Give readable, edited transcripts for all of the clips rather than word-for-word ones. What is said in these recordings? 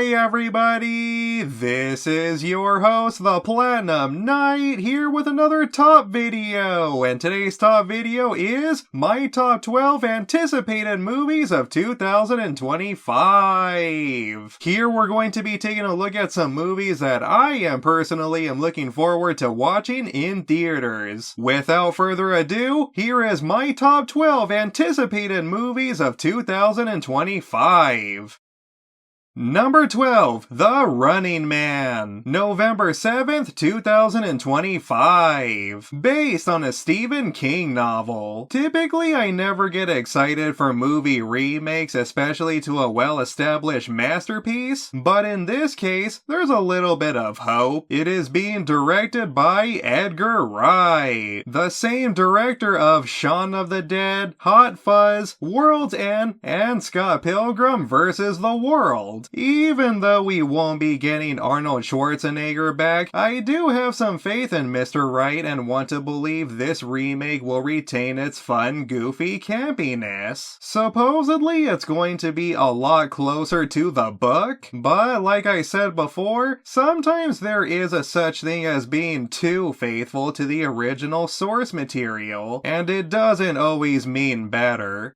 Hey everybody, this is your host, the Platinum Knight, here with another top video, and today's top video is my top 12 anticipated movies of 2025. Here we're going to be taking a look at some movies that I personally am looking forward to watching in theaters. Without further ado, here is my top 12 anticipated movies of 2025. Number 12, The Running Man, November 7th, 2025. Based on a Stephen King novel. Typically, I never get excited for movie remakes, especially to a well-established masterpiece, but in this case, there's a little bit of hope. It is being directed by Edgar Wright, the same director of Shaun of the Dead, Hot Fuzz, World's End, and Scott Pilgrim vs. the World. Even though we won't be getting Arnold Schwarzenegger back, I do have some faith in Mr. Wright and want to believe this remake will retain its fun, goofy campiness. Supposedly, it's going to be a lot closer to the book, but like I said before, sometimes there is a such thing as being too faithful to the original source material, and it doesn't always mean better.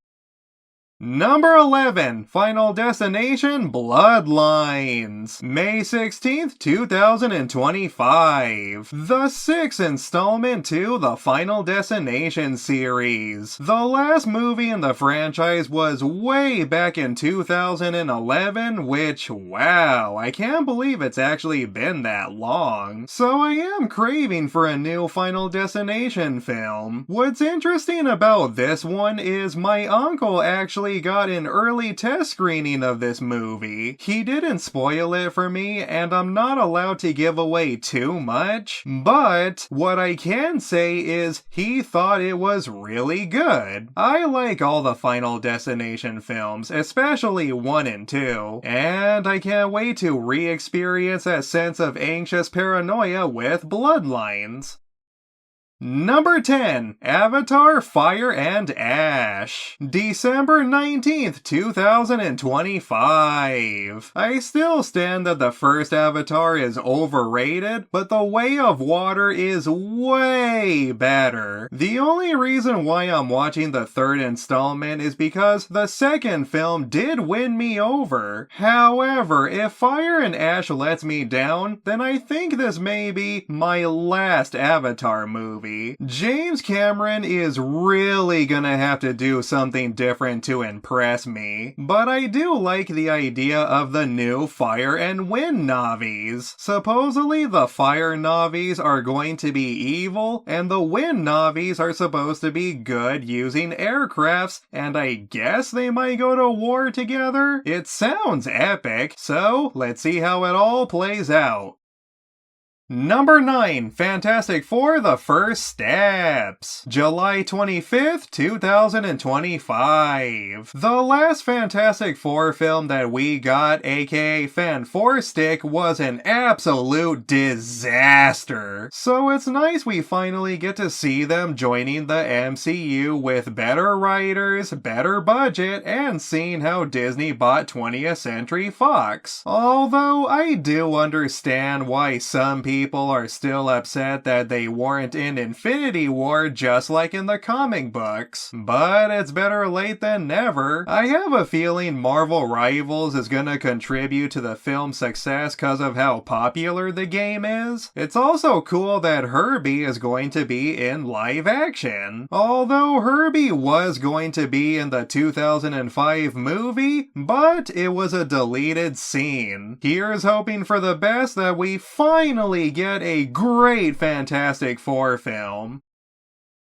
Number 11, Final Destination Bloodlines, May 16th, 2025. The sixth installment to the Final Destination series. The last movie in the franchise was way back in 2011, which, wow, I can't believe it's actually been that long. So I am craving for a new Final Destination film. What's interesting about this one is my uncle actually got an early test screening of this movie. He didn't spoil it for me, and I'm not allowed to give away too much, but what I can say is he thought it was really good. I like all the Final Destination films, especially 1 and 2, and I can't wait to re-experience that sense of anxious paranoia with Bloodlines. Number 10, Avatar: Fire and Ash, December 19th, 2025. I still stand that the first Avatar is overrated, but The Way of Water is way better. The only reason why I'm watching the third installment is because the second film did win me over. However, if Fire and Ash lets me down, then I think this may be my last Avatar movie. James Cameron is really gonna have to do something different to impress me, but I do like the idea of the new Fire and Wind Na'vis. Supposedly the Fire Na'vis are going to be evil, and the Wind Na'vis are supposed to be good using aircrafts, and I guess they might go to war together? It sounds epic, so let's see how it all plays out. Number 9, Fantastic Four: The First Steps, July 25th, 2025. The last Fantastic Four film that we got, aka Fan Four Stick, was an absolute disaster. So it's nice we finally get to see them joining the MCU with better writers, better budget, and seeing how Disney bought 20th Century Fox. Although I do understand why some people are still upset that they weren't in Infinity War just like in the comic books. But it's better late than never. I have a feeling Marvel Rivals is gonna contribute to the film's success because of how popular the game is. It's also cool that Herbie is going to be in live action. Although Herbie was going to be in the 2005 movie, but it was a deleted scene. Here's hoping for the best that we finally get a great Fantastic Four film.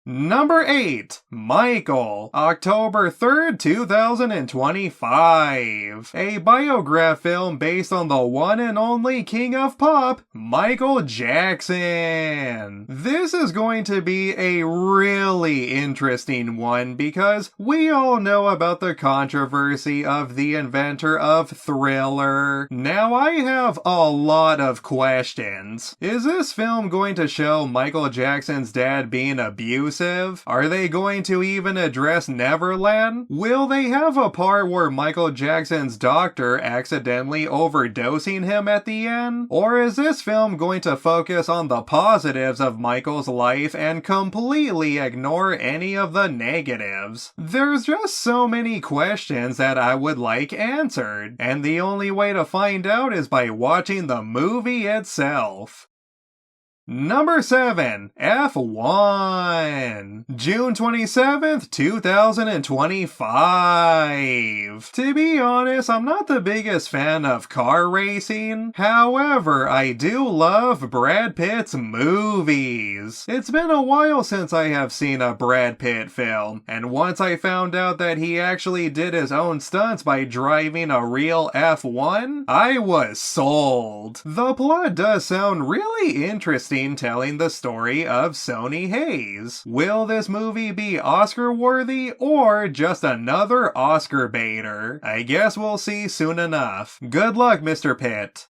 Number 8, Michael, October 3rd, 2025. A biograph film based on the one and only King of Pop, Michael Jackson. This is going to be a really interesting one because we all know about the controversy of the inventor of Thriller. Now I have a lot of questions. Is this film going to show Michael Jackson's dad being abusive inclusive? Are they going to even address Neverland? Will they have a part where Michael Jackson's doctor accidentally overdosing him at the end? Or is this film going to focus on the positives of Michael's life and completely ignore any of the negatives? There's just so many questions that I would like answered, and the only way to find out is by watching the movie itself. Number 7. F1. June 27th, 2025. To be honest, I'm not the biggest fan of car racing. However, I do love Brad Pitt's movies. It's been a while since I have seen a Brad Pitt film, and once I found out that he actually did his own stunts by driving a real F1, I was sold. The plot does sound really interesting, telling the story of Sony Hayes. Will this movie be Oscar-worthy or just another Oscar baiter? I guess we'll see soon enough. Good luck, Mr. Pitt.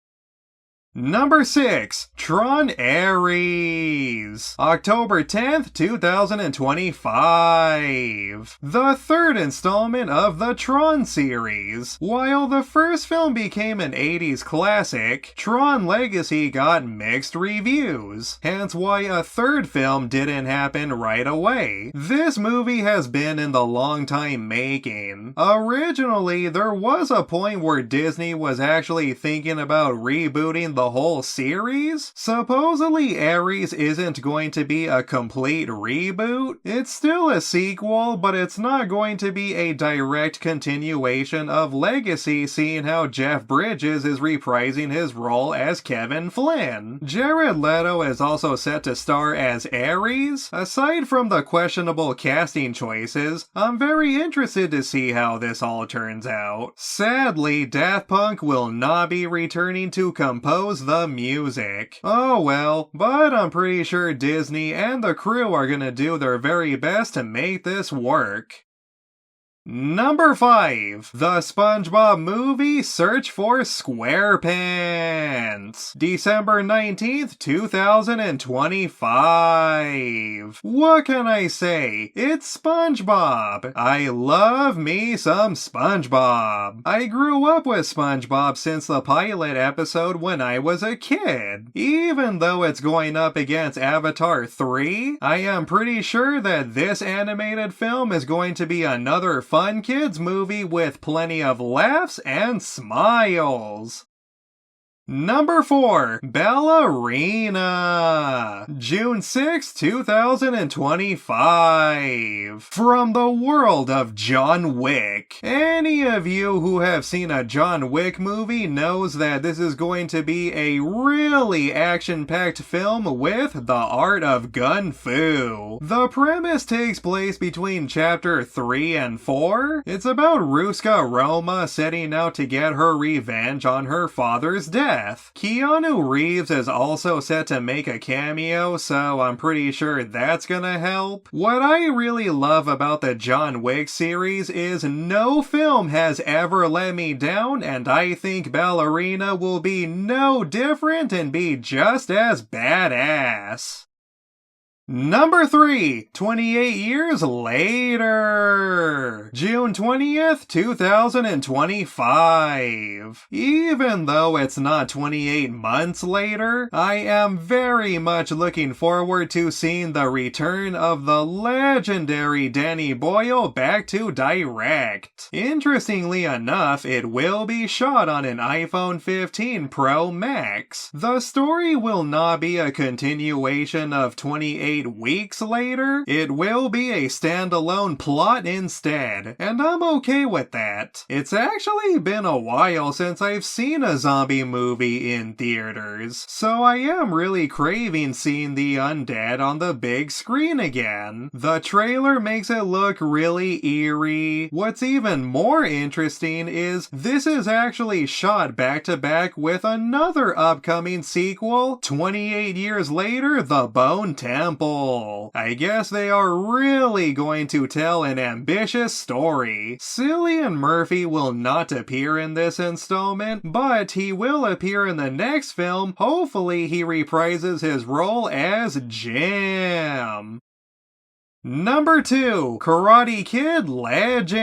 Number 6. Tron Ares. October 10th, 2025. The third installment of the Tron series. While the first film became an 80s classic, Tron Legacy got mixed reviews, hence why a third film didn't happen right away. This movie has been in the long time making. Originally, there was a point where Disney was actually thinking about rebooting the whole series. Supposedly Ares isn't going to be a complete reboot. It's still a sequel, but it's not going to be a direct continuation of Legacy, seeing how Jeff Bridges is reprising his role as Kevin Flynn. Jared Leto is also set to star as Ares. Aside from the questionable casting choices, I'm very interested to see how this all turns out. Sadly, Daft Punk will not be returning to compose the music. Oh well, but I'm pretty sure Disney and the crew are gonna do their very best to make this work. Number 5. The Spongebob Movie Search for SquarePants. December 19th, 2025. What can I say? It's SpongeBob. I love me some SpongeBob. I grew up with SpongeBob since the pilot episode when I was a kid. Even though it's going up against Avatar 3, I am pretty sure that this animated film is going to be another fun kids movie with plenty of laughs and smiles. Number 4. Ballerina. June 6, 2025. From the world of John Wick. Any of you who have seen a John Wick movie knows that this is going to be a really action-packed film with the art of gun fu. The premise takes place between chapter 3 and 4. It's about Ruska Roma setting out to get her revenge on her father's death. Keanu Reeves is also set to make a cameo, so I'm pretty sure that's gonna help. What I really love about the John Wick series is no film has ever let me down, and I think Ballerina will be no different and be just as badass. Number 3. 28 Years Later. June 20th, 2025. Even though it's not 28 months later, I am very much looking forward to seeing the return of the legendary Danny Boyle back to direct. Interestingly enough, it will be shot on an iPhone 15 Pro Max. The story will not be a continuation of 28 weeks later. It will be a standalone plot instead, and I'm okay with that. It's actually been a while since I've seen a zombie movie in theaters, so I am really craving seeing the undead on the big screen again. The trailer makes it look really eerie. What's even more interesting is this is actually shot back to back with another upcoming sequel, 28 Years Later, The Bone Temple. I guess they are really going to tell an ambitious story. Cillian Murphy will not appear in this installment, but he will appear in the next film. Hopefully he reprises his role as Jim. Number 2, Karate Kid Legends,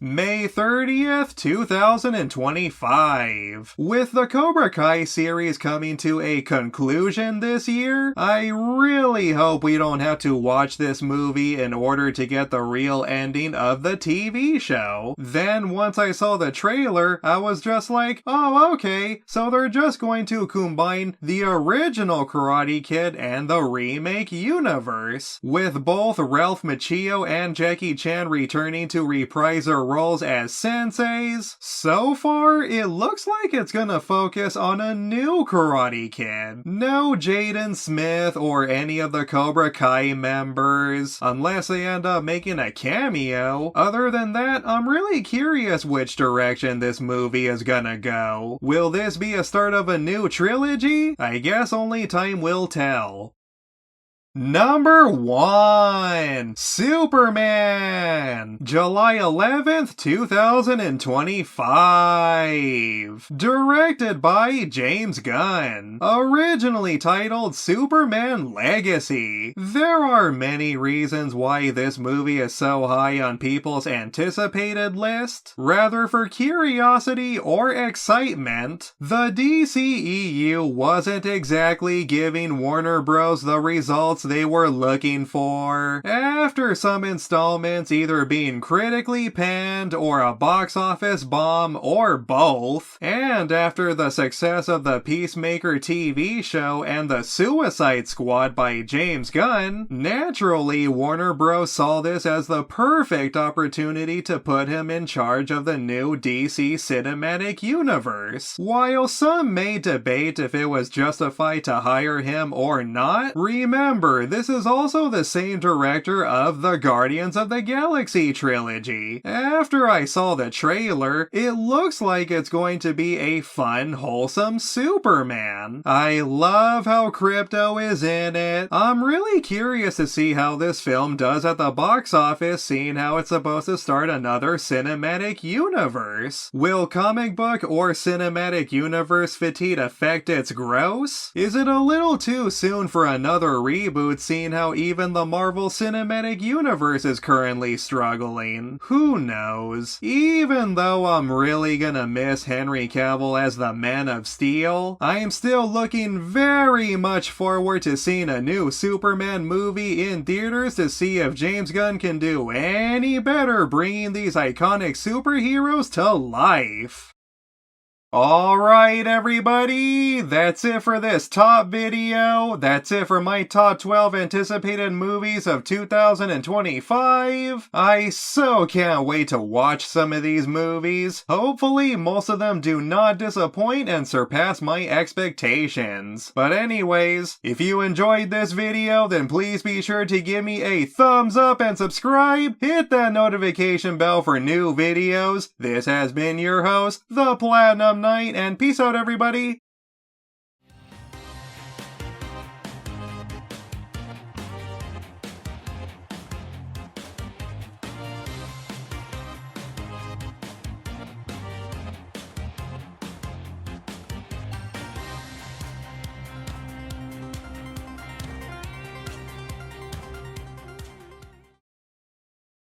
May 30th, 2025. With the Cobra Kai series coming to a conclusion this year, I really hope we don't have to watch this movie in order to get the real ending of the TV show. Then once I saw the trailer, I was just like, oh okay, so they're just going to combine the original Karate Kid and the remake universe, with both Ralph Macchio and Jackie Chan returning to reprise their roles as senseis. So far, it looks like it's gonna focus on a new Karate Kid. No Jaden Smith or any of the Cobra Kai members, unless they end up making a cameo. Other than that, I'm really curious which direction this movie is gonna go. Will this be a start of a new trilogy? I guess only time will tell. Number 1, Superman, July 11th, 2025. Directed by James Gunn. Originally titled Superman Legacy. There are many reasons why this movie is so high on people's anticipated list. Rather for curiosity or excitement, the DCEU wasn't exactly giving Warner Bros. The results they were looking for. After some installments either being critically panned or a box office bomb or both, and after the success of the Peacemaker TV show and the Suicide Squad by James Gunn, naturally Warner Bros. Saw this as the perfect opportunity to put him in charge of the new DC Cinematic Universe. While some may debate if it was justified to hire him or not, remember, this is also the same director of the Guardians of the Galaxy trilogy. After I saw the trailer, it looks like it's going to be a fun, wholesome Superman. I love how Crypto is in it. I'm really curious to see how this film does at the box office, seeing how it's supposed to start another cinematic universe. Will comic book or cinematic universe fatigue affect its gross? Is it a little too soon for another reboot, seeing how even the Marvel Cinematic Universe is currently struggling? Who knows? Even though I'm really gonna miss Henry Cavill as the Man of Steel, I am still looking very much forward to seeing a new Superman movie in theaters to see if James Gunn can do any better bringing these iconic superheroes to life. Alright everybody, that's it for this top video. That's it for my top 12 anticipated movies of 2025. I so can't wait to watch some of these movies. Hopefully most of them do not disappoint and surpass my expectations. But anyways, if you enjoyed this video, then please be sure to give me a thumbs up and subscribe. Hit that notification bell for new videos. This has been your host, The Platinum Knight, and peace out everybody!